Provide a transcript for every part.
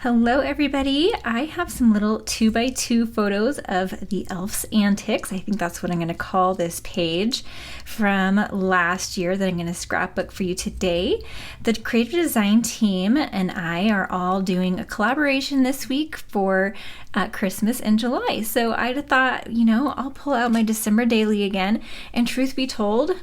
Hello everybody! I have some little 2x2 photos of the Elf's Antics. I think that's what I'm going to call this page from last year that I'm going to scrapbook for you today. The creative design team and I are all doing a collaboration this week for Christmas in July. So I thought, I'll pull out my December daily again, and truth be told,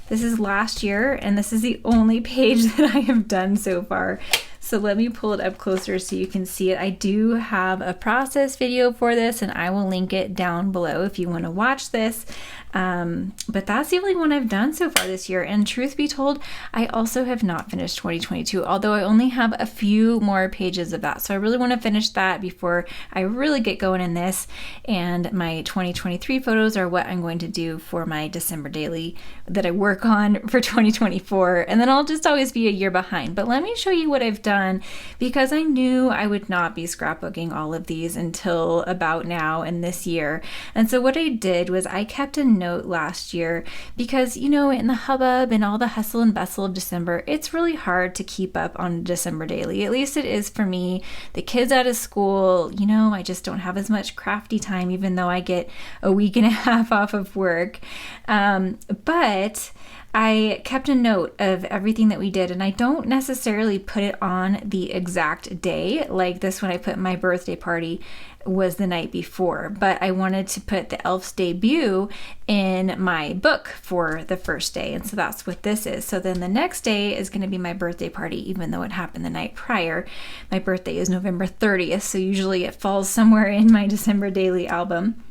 this is last year and this is the only page that I have done so far. So let me pull it up closer so you can see it. I do have a process video for this and I will link it down below if you want to watch this. But that's the only one I've done so far this year. And truth be told, I also have not finished 2022, although I only have a few more pages of that. So I really want to finish that before I really get going in this. And my 2023 photos are what I'm going to do for my December daily that I work on for 2024. And then I'll just always be a year behind. But let me show you what I've done, because I knew I would not be scrapbooking all of these until about now in this year. And so what I did was I kept a note last year because, in the hubbub and all the hustle and bustle of December, it's really hard to keep up on December daily. At least it is for me. The kids out of school, I just don't have as much crafty time, even though I get a week and a half off of work. But I kept a note of everything that we did, and I don't necessarily put it on the exact day. Like this one, I put my birthday party was the night before, but I wanted to put the elf's debut in my book for the first day, and so that's what this is. So then the next day is going to be my birthday party, even though it happened the night prior. My birthday is November 30th, so usually it falls somewhere in my December daily album.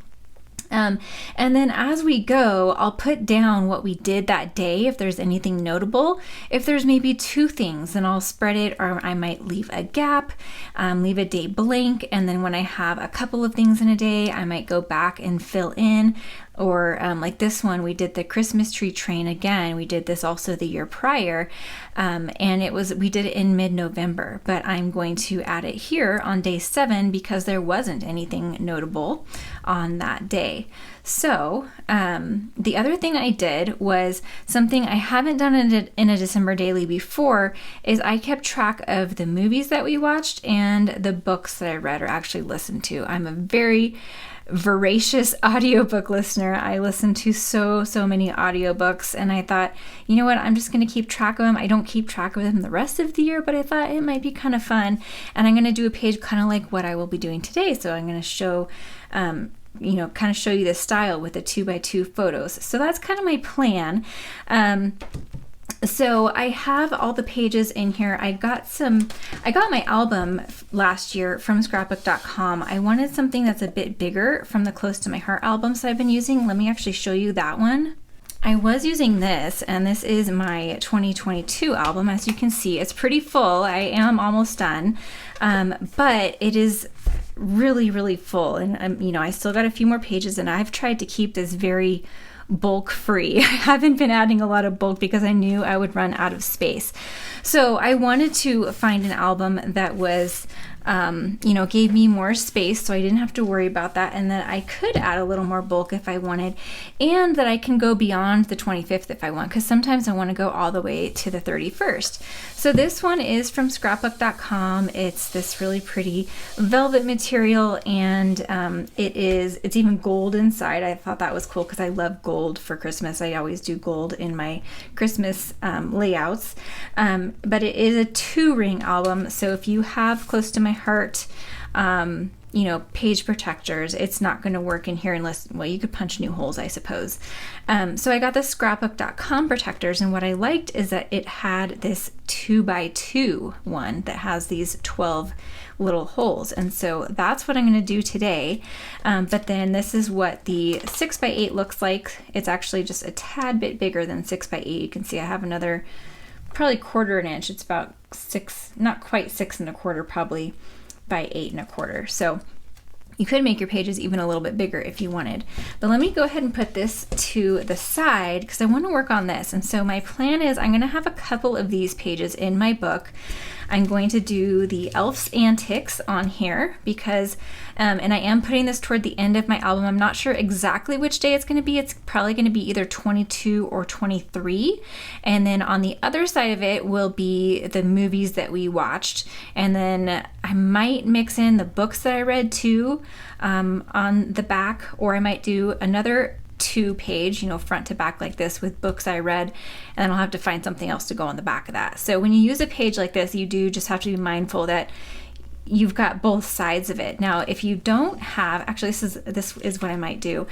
And then as we go, I'll put down what we did that day if there's anything notable. If there's maybe two things, then I'll spread it, or I might leave a gap, leave a day blank, and then when I have a couple of things in a day, I might go back and fill in. Or like this one, we did the Christmas tree train again. We did this also the year prior, and we did it in mid-November, but I'm going to add it here on day 7 because there wasn't anything notable on that day. So the other thing I did was something I haven't done in a December daily before, is I kept track of the movies that we watched and the books that I read or actually listened to. I'm a very voracious audiobook listener. I listen to so many audiobooks, and I thought, you know what, I'm just going to keep track of them. I don't keep track of them the rest of the year, but I thought it might be kind of fun, and I'm going to do a page kind of like what I will be doing today. So I'm going to show kind of show you the style with the 2x2 photos. So that's kind of my plan. So I have all the pages in here. I got my album last year from scrapbook.com. I wanted something that's a bit bigger from the Close to My Heart albums I've been using. Let me actually show you that one. I was using this, and this is my 2022 album. As you can see, it's pretty full. I am almost done, but it is really full, and I still got a few more pages, and I've tried to keep this very bulk free. I haven't been adding a lot of bulk because I knew I would run out of space. So I wanted to find an album that was gave me more space, so I didn't have to worry about that, and that I could add a little more bulk if I wanted, and that I can go beyond the 25th if I want, because sometimes I want to go all the way to the 31st. So this one is from scrapbook.com. It's this really pretty velvet material, and it's even gold inside. I thought that was cool because I love gold for Christmas. I always do gold in my Christmas layouts, but it is a 2-ring album, so if you have Close to My Heart page protectors, it's not going to work in here unless, well, you could punch new holes, I suppose. So I got the scrapbook.com protectors, and what I liked is that it had this 2x2 one that has these 12 little holes, and so that's what I'm going to do today. But then this is what the 6x8 looks like. It's actually just a tad bit bigger than 6x8. You can see I have another probably 1/4 inch. It's about 6, not quite 6 1/4, probably by 8 1/4. So You could make your pages even a little bit bigger if you wanted. But let me go ahead and put this to the side because I want to work on this. And so my plan is I'm going to have a couple of these pages in my book. I'm going to do the Elf's Antics on here because, and I am putting this toward the end of my album. I'm not sure exactly which day it's going to be. It's probably going to be either 22 or 23. And then on the other side of it will be the movies that we watched. And then I might mix in the books that I read too on the back, or I might do another 2-page, front to back like this with books I read, and then I'll have to find something else to go on the back of that. So when you use a page like this, you do just have to be mindful that you've got both sides of it. Now, if you don't have, actually this is what I might do.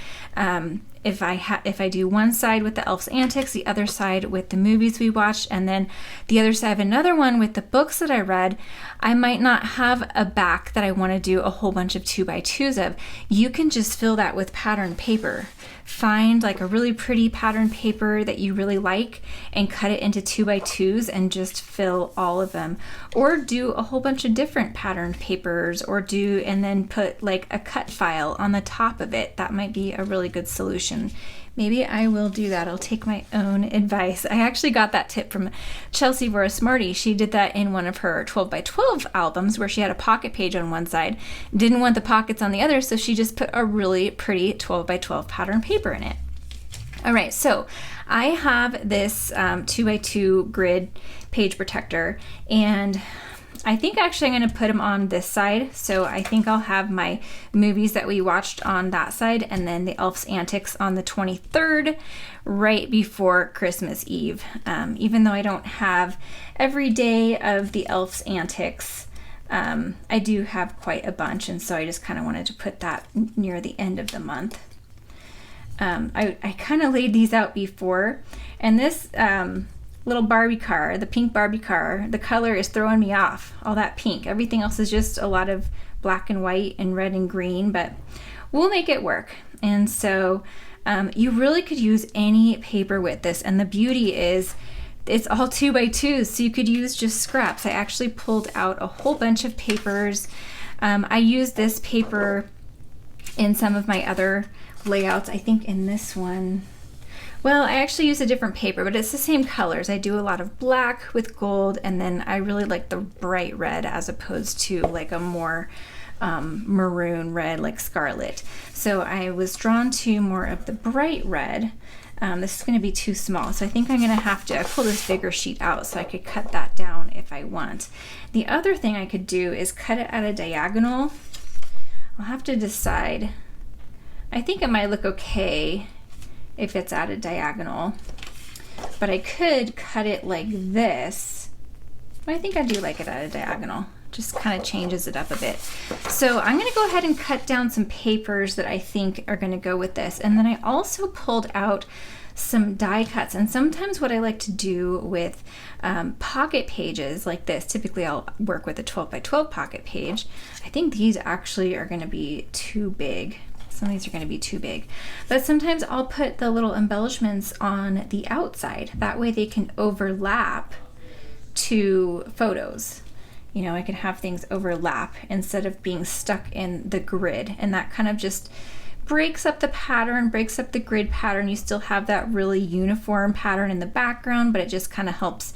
If I do one side with the Elf's Antics, the other side with the movies we watched, and then the other side of another one with the books that I read, I might not have a back that I want to do a whole bunch of 2x2s of. You can just fill that with patterned paper. Find like a really pretty patterned paper that you really like and cut it into 2x2s and just fill all of them. Or do a whole bunch of different patterned papers, and then put like a cut file on the top of it. That might be a really good solution. Maybe I will do that. I'll take my own advice. I actually got that tip from Chelsea Vora Smarty. She did that in one of her 12x12 albums where she had a pocket page on one side, didn't want the pockets on the other, so she just put a really pretty 12x12 pattern paper in it. All right, so I have this 2x2 grid page protector, and I think actually I'm going to put them on this side. So I think I'll have my movies that we watched on that side, and then the Elf's Antics on the 23rd, right before Christmas Eve. Even though I don't have every day of the Elf's Antics, I do have quite a bunch, and so I just kind of wanted to put that near the end of the month. I kind of laid these out before, and this little Barbie car, the pink Barbie car, the color is throwing me off. All that pink. Everything else is just a lot of black and white and red and green, but we'll make it work. And so you really could use any paper with this, and the beauty is it's all 2x2s, so you could use just scraps. I actually pulled out a whole bunch of papers. I used this paper in some of my other layouts. I think in this one, well, I actually use a different paper, but it's the same colors. I do a lot of black with gold, and then I really like the bright red as opposed to like a more maroon red like scarlet. So I was drawn to more of the bright red. This is going to be too small, so I think I'm going to have to pull this bigger sheet out so I could cut that down if I want. The other thing I could do is cut it at a diagonal. I'll have to decide. I think it might look okay if it's at a diagonal, but I could cut it like this. I think I do like it at a diagonal. Just kind of changes it up a bit. So I'm going to go ahead and cut down some papers that I think are going to go with this. And then I also pulled out some die cuts. And sometimes what I like to do with pocket pages like this, typically I'll work with a 12x12 pocket page. I think these actually are going to be too big. Some of these are going to be too big, but sometimes I'll put the little embellishments on the outside. That way they can overlap to photos. I can have things overlap instead of being stuck in the grid, and that kind of just breaks up the pattern, breaks up the grid pattern. You still have that really uniform pattern in the background, but it just kind of helps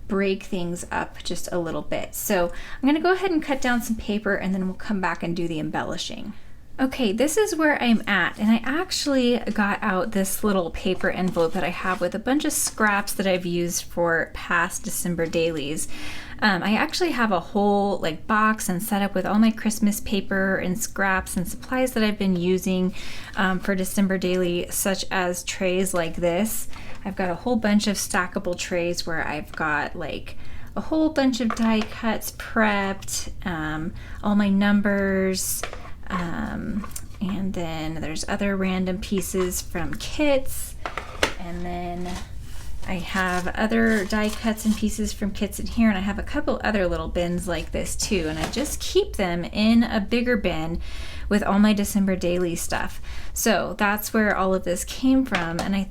break things up just a little bit. So I'm going to go ahead and cut down some paper, and then we'll come back and do the embellishing. Okay, this is where I'm at, and I actually got out this little paper envelope that I have with a bunch of scraps that I've used for past December dailies. I actually have a whole box and setup with all my Christmas paper and scraps and supplies that I've been using for December daily, such as trays like this. I've got a whole bunch of stackable trays where I've got a whole bunch of die cuts prepped, all my numbers, and then there's other random pieces from kits, and then I have other die cuts and pieces from kits in here, and I have a couple other little bins like this too, and I just keep them in a bigger bin with all my December daily stuff. So that's where all of this came from, and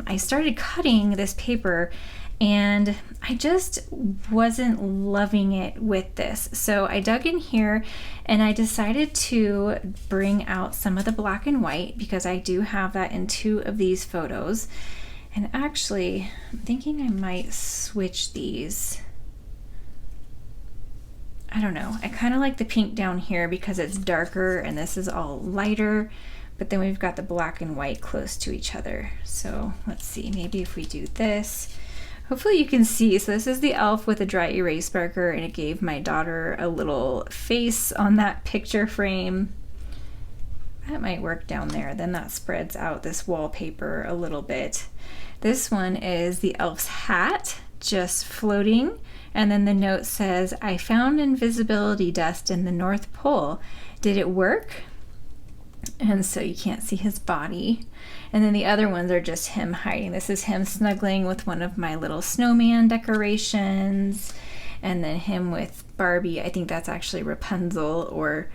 I started cutting this paper, and I just wasn't loving it with this. So I dug in here and I decided to bring out some of the black and white because I do have that in 2 of these photos. And actually, I'm thinking I might switch these. I don't know. I kind of like the pink down here because it's darker and this is all lighter, but then we've got the black and white close to each other. So let's see, maybe if we do this, hopefully you can see. So this is the elf with a dry erase marker, and it gave my daughter a little face on that picture frame. That might work down there. Then that spreads out this wallpaper a little bit. This one is the elf's hat just floating, and then the note says, "I found invisibility dust in the North Pole. Did it work?" And so you can't see his body. And then the other ones are just him hiding. This is him snuggling with one of my little snowman decorations, and then him with Barbie. I think that's actually Rapunzel or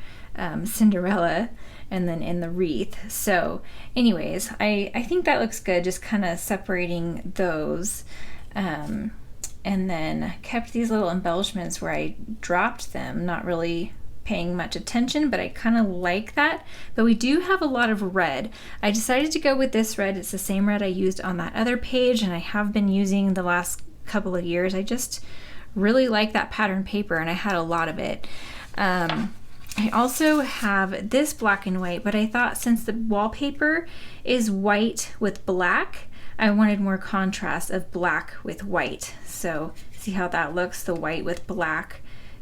Cinderella, and then in the wreath. So anyways, I think that looks good, just kind of separating those. And then kept these little embellishments where I dropped them, not really paying much attention, but I kind of like that. But we do have a lot of red. I decided to go with this red. It's the same red I used on that other page, and I have been using the last couple of years. I just really like that pattern paper, and I had a lot of it. I also have this black and white, but I thought since the wallpaper is white with black, I wanted more contrast of black with white. So see how that looks? The white with black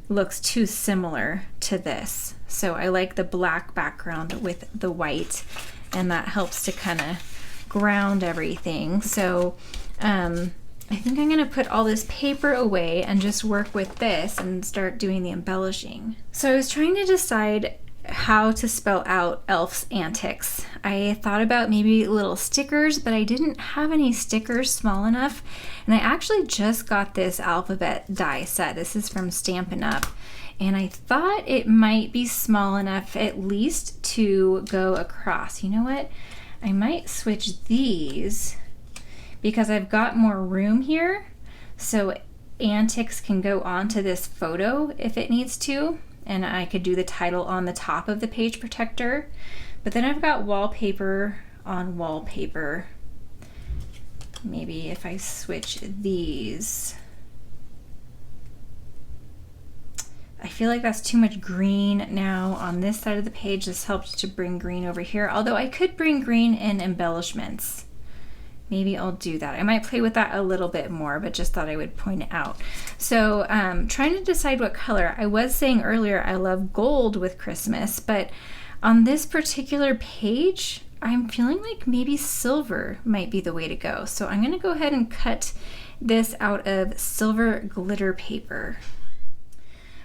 looks too similar to this. So I like the black background with the white, and that helps to kind of ground everything. So I think I'm gonna put all this paper away and just work with this and start doing the embellishing. So I was trying to decide how to spell out Elf's Antics. I thought about maybe little stickers, but I didn't have any stickers small enough. And I actually just got this alphabet die set. This is from Stampin' Up. And I thought it might be small enough at least to go across. You know what? I might switch these because I've got more room here. So Antics can go onto this photo if it needs to. And I could do the title on the top of the page protector. But then I've got wallpaper on wallpaper. Maybe if I switch these. I feel like that's too much green now on this side of the page. This helps to bring green over here. Although I could bring green in embellishments. Maybe I'll do that. I might play with that a little bit more, but just thought I would point it out. So trying to decide what color. I was saying earlier I love gold with Christmas, but on this particular page, I'm feeling like maybe silver might be the way to go. So I'm gonna go ahead and cut this out of silver glitter paper.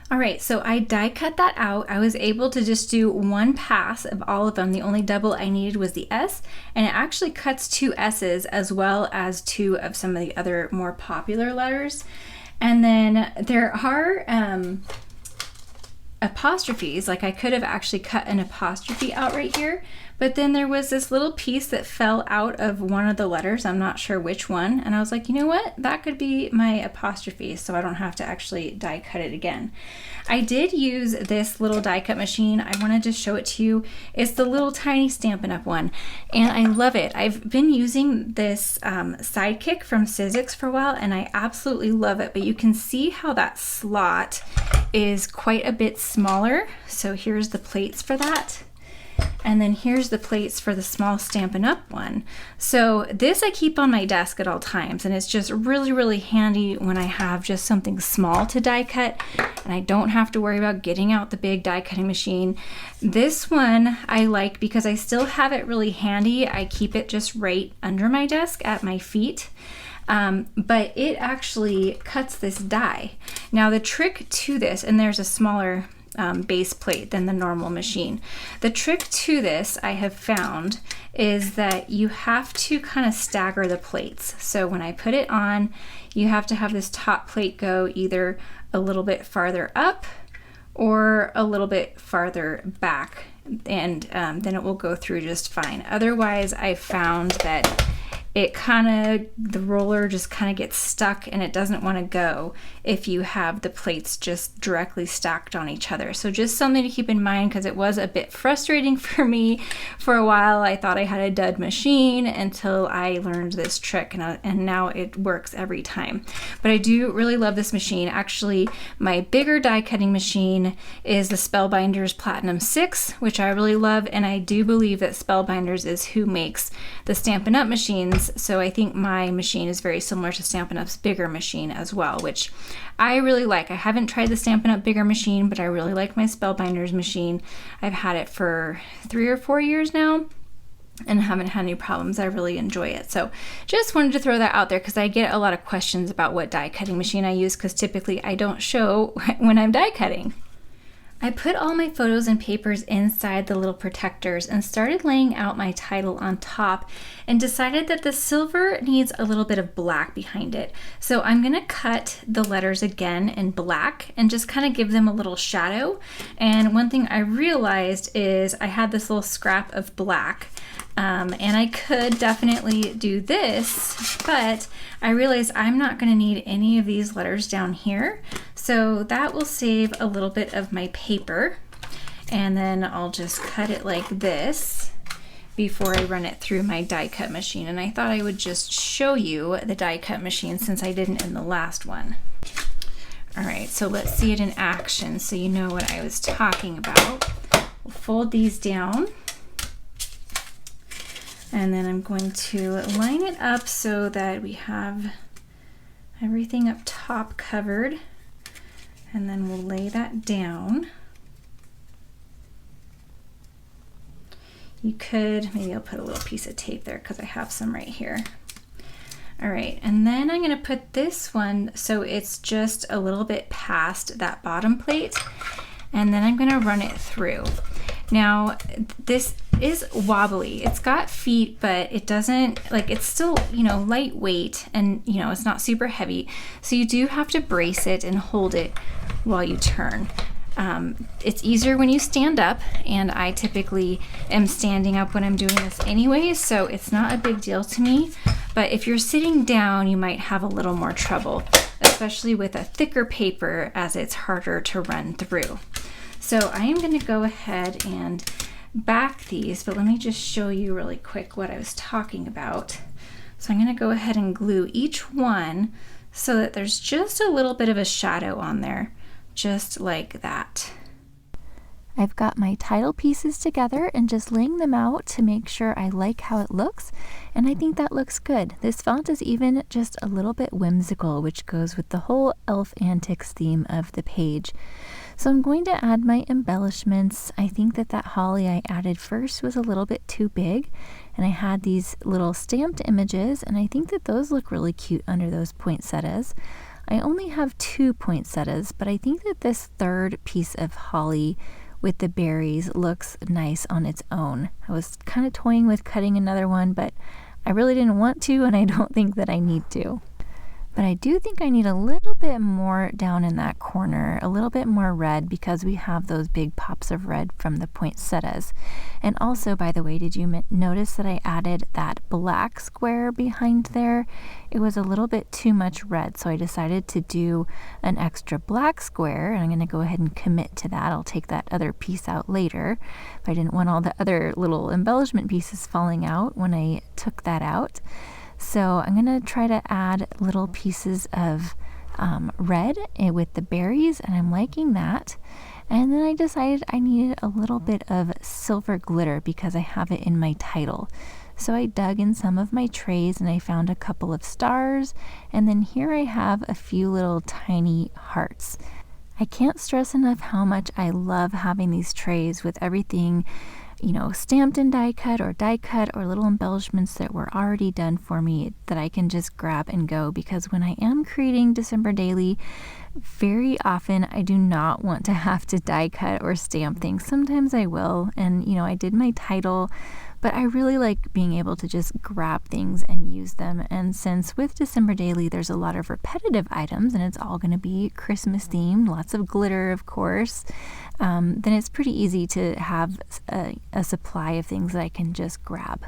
All right, so I die cut that out. I was able to just do one pass of all of them. The only double I needed was the S, and it actually cuts 2 S's as well as 2 of some of the other more popular letters. And then there are apostrophes. Like I could have actually cut an apostrophe out right here, but then there was this little piece that fell out of one of the letters. I'm not sure which one. And I was like, you know what? That could be my apostrophe, so I don't have to actually die cut it again. I did use this little die cut machine. I wanted to show it to you. It's the little tiny Stampin' Up one, and I love it. I've been using this Sidekick from Sizzix for a while, and I absolutely love it, but you can see how that slot is quite a bit smaller. So here's the plates for that. And then here's the plates for the small Stampin' Up one. So this I keep on my desk at all times, and it's just really, really handy when I have just something small to die cut and I don't have to worry about getting out the big die cutting machine. This one I like because I still have it really handy. I keep it just right under my desk at my feet. But it actually cuts this die. Now the trick to this, and there's a smaller base plate than the normal machine. The trick to this I have found is that you have to kind of stagger the plates. So when I put it on, you have to have this top plate go either a little bit farther up or a little bit farther back, and then it will go through just fine. Otherwise, I found that the roller just kind of gets stuck and it doesn't want to go if you have the plates just directly stacked on each other. So just something to keep in mind, because it was a bit frustrating for me for a while. I thought I had a dud machine until I learned this trick, and now it works every time. But I do really love this machine. Actually, my bigger die cutting machine is the Spellbinders Platinum 6, which I really love, and I do believe that Spellbinders is who makes the Stampin' Up machines, so I think my machine is very similar to Stampin' Up's bigger machine as well, which I really like. I haven't tried the Stampin' Up bigger machine, but I really like my Spellbinders machine. I've had it for 3 or 4 years now and haven't had any problems. I really enjoy it. So just wanted to throw that out there because I get a lot of questions about what die cutting machine I use, because typically I don't show when I'm die cutting. I put all my photos and papers inside the little protectors and started laying out my title on top, and decided that the silver needs a little bit of black behind it. So I'm gonna cut the letters again in black and just kind of give them a little shadow. And one thing I realized is I had this little scrap of black, and I could definitely do this, but I realized I'm not going to need any of these letters down here. So that will save a little bit of my paper. And then I'll just cut it like this before I run it through my die cut machine. And I thought I would just show you the die cut machine since I didn't in the last one. All right, so let's see it in action so you know what I was talking about. We'll fold these down. And then I'm going to line it up so that we have everything up top covered. And then we'll lay that down. You could, maybe I'll put a little piece of tape there because I have some right here. All right, and then I'm gonna put this one so it's just a little bit past that bottom plate. And then I'm gonna run it through. Now, this is wobbly. It's got feet, but it doesn't, like, it's still, you know, lightweight, and, you know, it's not super heavy. So you do have to brace it and hold it while you turn. It's easier when you stand up, and I typically am standing up when I'm doing this anyway, so it's not a big deal to me. But if you're sitting down, you might have a little more trouble, especially with a thicker paper, as it's harder to run through. So I am going to go ahead and back these, but let me just show you really quick what I was talking about. So I'm going to go ahead and glue each one so that there's just a little bit of a shadow on there, just like that. I've got my title pieces together and just laying them out to make sure I like how it looks, and I think that looks good. This font is even just a little bit whimsical, which goes with the whole Elf Antics theme of the page. So I'm going to add my embellishments. I think that holly I added first was a little bit too big, and I had these little stamped images, and I think that those look really cute under those poinsettias. I only have 2 poinsettias, but I think that this third piece of holly with the berries looks nice on its own. I was kind of toying with cutting another one, but I really didn't want to, and I don't think that I need to. But I do think I need a little bit more down in that corner, a little bit more red, because we have those big pops of red from the poinsettias. And also, by the way, did you notice that I added that black square behind there? It was a little bit too much red, so I decided to do an extra black square, and I'm going to go ahead and commit to that. I'll take that other piece out later, but I didn't want all the other little embellishment pieces falling out when I took that out. So I'm going to try to add little pieces of red with the berries, and I'm liking that. And then I decided I needed a little bit of silver glitter because I have it in my title. So I dug in some of my trays and I found a couple of stars, and then here I have a few little tiny hearts. I can't stress enough how much I love having these trays with everything, you know, stamped in die cut or little embellishments that were already done for me that I can just grab and go, because when I am creating December Daily, very often I do not want to have to die cut or stamp things. Sometimes I will, and you know, I did my title, but I really like being able to just grab things and use them. And since with December Daily there's a lot of repetitive items and it's all going to be Christmas themed, lots of glitter of course, then it's pretty easy to have a supply of things that I can just grab.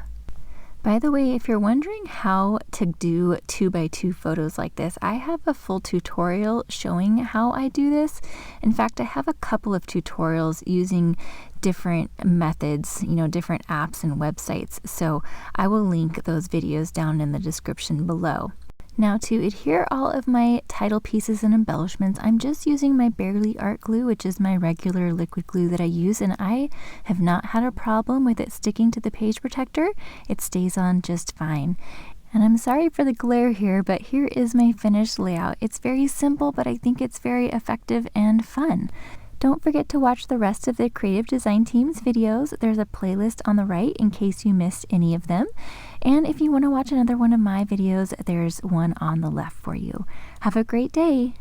By the way, if you're wondering how to do 2x2 photos like this, I have a full tutorial showing how I do this. In fact, I have a couple of tutorials using different methods, different apps and websites. So I will link those videos down in the description below. Now, to adhere all of my title pieces and embellishments, I'm just using my Barely Art Glue, which is my regular liquid glue that I use, and I have not had a problem with it sticking to the page protector. It stays on just fine. And I'm sorry for the glare here, but here is my finished layout. It's very simple, but I think it's very effective and fun. Don't forget to watch the rest of the Creative Design Team's videos. There's a playlist on the right in case you missed any of them. And if you want to watch another one of my videos, there's one on the left for you. Have a great day!